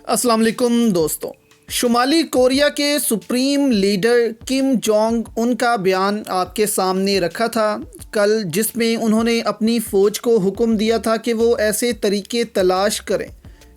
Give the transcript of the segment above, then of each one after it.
अस्सलाम वालेकुम दोस्तों। शुमाली कोरिया के supreme leader Kim Jong Un का बयान आपके सामने रखा था कल, जिसमें उन्होंने अपनी फ़ौज को हुक्म दिया था कि वो ऐसे तरीके तलाश करें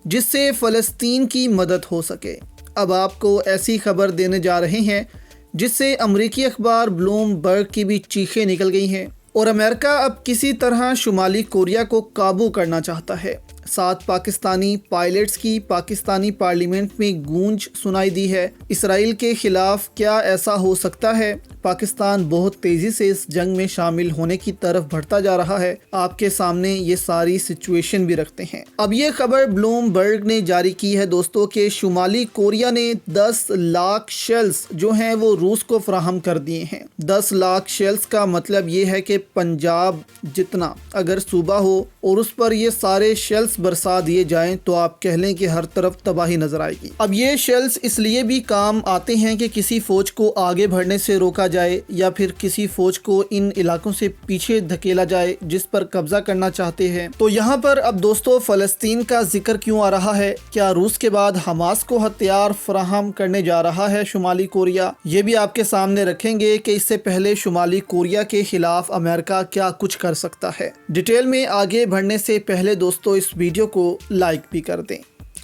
जिससे फ़लस्तीन की मदद हो सके। अब आपको ऐसी खबर देने जा रहे हैं जिससे अमरीकी अखबार ब्लूमबर्ग की भी चीखें निकल गई हैं और अमेरिका अब किसी तरह शुमाली कोरिया को काबू करना चाहता है। 7 पाकिस्तानी पायलट्स की पाकिस्तानी पार्लियामेंट में गूंज सुनाई दी है। इसराइल के खिलाफ क्या ऐसा हो सकता है? पाकिस्तान बहुत तेज़ी से इस जंग में शामिल होने की तरफ बढ़ता जा रहा है। आपके सामने ये सारी सिचुएशन भी रखते हैं। अब ये खबर ब्लूमबर्ग ने जारी की है दोस्तों कि शुमाली कोरिया ने 10 लाख शेल्स जो हैं वो रूस को फराहम कर दिए हैं। 10 लाख शेल्स का मतलब ये है कि पंजाब जितना अगर सूबा हो और उस पर ये सारे शेल्स बरसा दिए जाएं तो आप कह लें कि हर तरफ तबाही नजर आएगी। अब ये शेल्स इसलिए भी काम आते हैं कि किसी फौज को आगे बढ़ने से रोका जाए या फिर किसी फौज को इन इलाकों से पीछे धकेला जाए जिस पर कब्जा करना चाहते हैं। तो यहाँ पर अब दोस्तों फ़लस्तीन का जिक्र क्यों आ रहा है? क्या रूस के बाद हमास को हथियार फराहम करने जा रहा है शुमाली कोरिया? ये भी आपके सामने रखेंगे कि इससे पहले शुमाली कोरिया के खिलाफ अमेरिका क्या कुछ कर सकता है। डिटेल में आगे बढ़ने से पहले दोस्तों इस वीडियो को लाइक भी कर दें।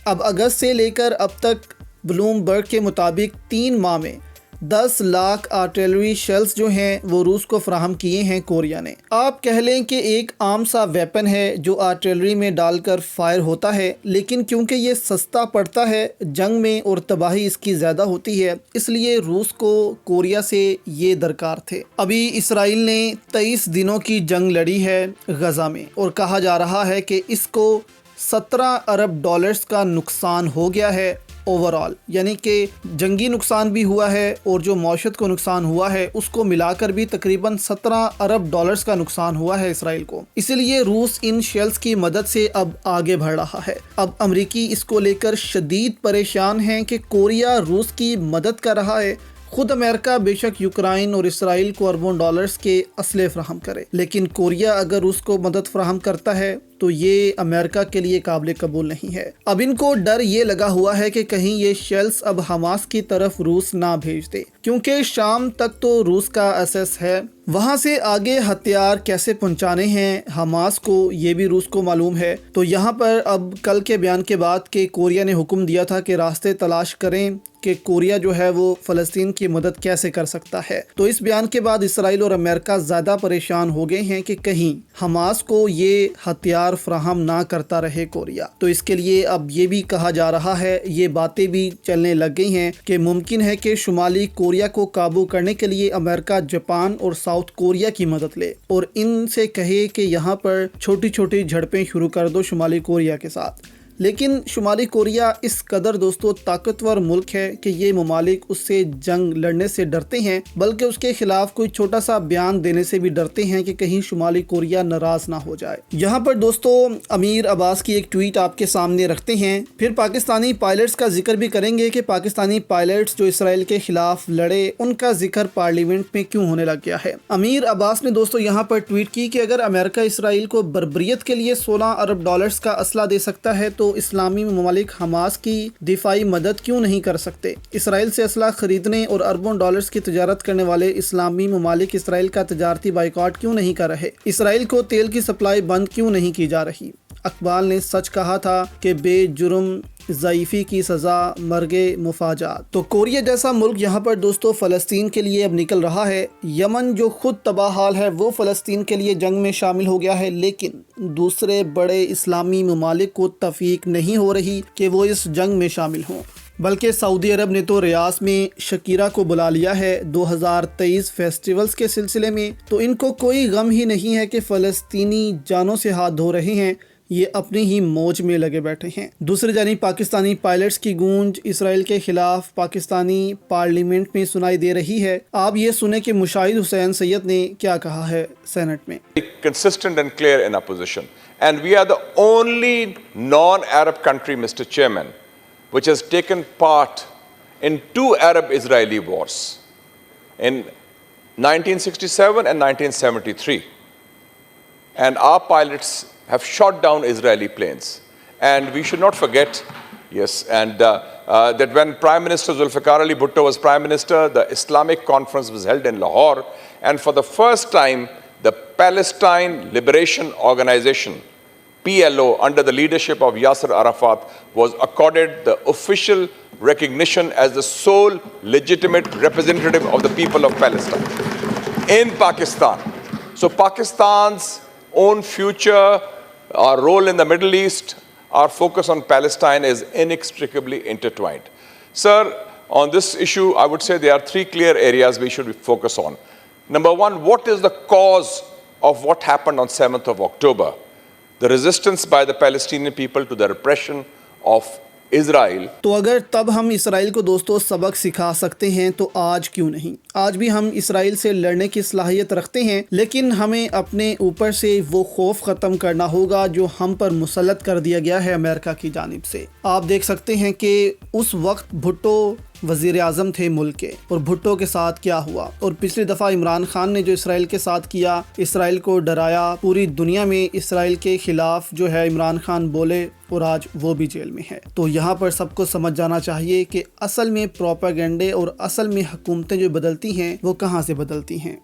अब अगस्त से लेकर अब तक ब्लूमबर्ग के मुताबिक 3 माह में 10 लाख आर्टिलरी शेल्स जो हैं वो रूस को फराहम किए हैं कोरिया ने। आप कह लें कि एक आम सा वेपन है जो आर्टिलरी में डालकर फायर होता है, लेकिन क्योंकि ये सस्ता पड़ता है जंग में और तबाही इसकी ज़्यादा होती है, इसलिए रूस को कोरिया से ये दरकार थे। अभी इसराइल ने 23 दिनों की जंग लड़ी है गज़ा में और कहा जा रहा है कि इसको 17 अरब डॉलर्स का नुकसान हो गया है ओवरऑल, यानी कि जंगी नुकसान भी हुआ है और जो मौशत को नुकसान हुआ है उसको मिलाकर भी तकरीबन 17 अरब डॉलर्स का नुकसान हुआ है इसराइल को। इसीलिए रूस इन शेल्स की मदद से अब आगे बढ़ रहा है। अब अमरीकी इसको लेकर शदीद परेशान हैं कि कोरिया रूस की मदद कर रहा है। खुद अमेरिका बेशक यूक्रेन और इसराइल को अरबों डॉलर्स के असले फराहम करे, लेकिन कोरिया अगर रूस को मदद फराहम करता है तो ये अमेरिका के लिए काबिल कबूल नहीं है। अब इनको डर ये लगा हुआ है कि कहीं ये शेल्स अब हमास की तरफ रूस ना भेज दे, क्योंकि शाम तक तो रूस का एसेस है। वहाँ से आगे हथियार कैसे पहुँचाने हैं हमास को ये भी रूस को मालूम है। तो यहाँ पर अब कल के बयान के बाद कि कोरिया ने हुक्म दिया था कि रास्ते तलाश करें कि कोरिया जो है वो फ़लस्तीन की मदद कैसे कर सकता है। तो इस बयान के बाद इसराइल और अमेरिका ज़्यादा परेशान हो गए हैं कि कहीं हमास को ये हथियार फराहम ना करता रहे कोरिया। तो इसके लिए अब ये भी कहा जा रहा है, ये बातें भी चलने लग गई हैं कि मुमकिन है कि शुमाली कोरिया को काबू करने के लिए अमेरिका जापान और साउथ कोरिया की मदद ले और इनसे कहे कि यहाँ पर छोटी छोटी झड़पें शुरू कर दो शुमाली कोरिया के साथ। लेकिन शुमाली कोरिया इस कदर दोस्तों ताकतवर मुल्क है कि ये ममालिक उससे जंग लड़ने से डरते हैं, बल्कि उसके खिलाफ कोई छोटा सा बयान देने से भी डरते हैं कि कहीं शुमाली कोरिया नाराज ना हो जाए। यहाँ पर दोस्तों अमीर अब्बास की एक ट्वीट आपके सामने रखते हैं, फिर पाकिस्तानी पायलट्स का जिक्र भी करेंगे कि पाकिस्तानी पायलट्स जो इसराइल के खिलाफ लड़े उनका जिक्र पार्लियामेंट में क्यों होने लग गया है। अमीर अब्बास ने दोस्तों यहाँ पर ट्वीट की कि अगर अमेरिका इसराइल को बर्बरियत के लिए 16 अरब डॉलर्स का असला दे सकता है तो इस्लामी ममालिक हमास की दिफाई मदद क्यों नहीं कर सकते? इसराइल से असला खरीदने और अरबों डॉलर्स की तजारत करने वाले इस्लामी ममालिक इसराइल का तजारती बाइकआउट क्यों नहीं कर रहे? इसराइल को तेल की सप्लाई बंद क्यों नहीं की जा रही? अकबाल ने सच कहा था कि बेजुर्म ज़ईफ़ी की सज़ा मर्गे मुफाजात। तो कोरिया जैसा मुल्क यहाँ पर दोस्तों फ़लस्तीन के लिए अब निकल रहा है। यमन जो खुद तबाह हाल है वो फ़लस्तीन के लिए जंग में शामिल हो गया है, लेकिन दूसरे बड़े इस्लामी ममालिक को तौफ़ीक नहीं हो रही कि वो इस जंग में शामिल हों। बल्कि सऊदी अरब ने तो रियास में शकीरा को बुला लिया है 2023 फेस्टिवल्स के सिलसिले में। तो इनको कोई गम ही नहीं है कि फ़लस्तीनी जानों से हाथ धो रहे हैं, ये अपनी ही मौज में लगे बैठे हैं। दूसरी जानिब पाकिस्तानी पायलट्स की गूंज इसराइल के खिलाफ पाकिस्तानी पार्लियामेंट में सुनाई दे रही है। आप ये सुने कि मुशाहिद हुसैन सैयद ने क्या कहा है सेनेट में। Consistent and clear in our position, and we are the only non-Arab country, Mr. Chairman, which has taken part in 2 Arab-Israeli wars in 1967 and 1973, and our pilots have shot down Israeli planes. And we should not forget Yes, and that when Prime Minister Zulfikar Ali Bhutto was Prime Minister, the Islamic Conference was held in Lahore, and for the first time, the Palestine Liberation Organization, PLO, under the leadership of Yasser Arafat, was accorded the official recognition as the sole legitimate representative of the people of Palestine in Pakistan. So Pakistan's own future, our role in the Middle East, our focus on Palestine is inextricably intertwined. Sir, on this issue, I would say there are three clear areas we should focus on. Number one, what is the cause of what happened on 7th of October? The resistance by the Palestinian people to the repression of Israel. تو اگر تب ہم اسرائیل کو دوستو سبق سکھا سکتے ہیں تو آج کیوں نہیں؟ آج بھی ہم اسرائیل سے لڑنے کی صلاحیت رکھتے ہیں، لیکن ہمیں اپنے اوپر سے وہ خوف ختم کرنا ہوگا جو ہم پر مسلط کر دیا گیا ہے امریکہ کی جانب سے۔ آپ دیکھ سکتے ہیں کہ اس وقت بھٹو وزیر اعظم تھے ملک کے، اور بھٹو کے ساتھ کیا ہوا، اور پچھلی دفعہ عمران خان نے جو اسرائیل کے ساتھ کیا، اسرائیل کو ڈرایا، پوری دنیا میں اسرائیل کے خلاف جو ہے عمران خان بولے، اور آج وہ بھی جیل میں ہے۔ تو یہاں پر سب کو سمجھ جانا چاہیے کہ اصل میں پروپیگنڈے اور اصل میں حکومتیں جو بدلتی ہیں وہ کہاں سے بدلتی ہیں۔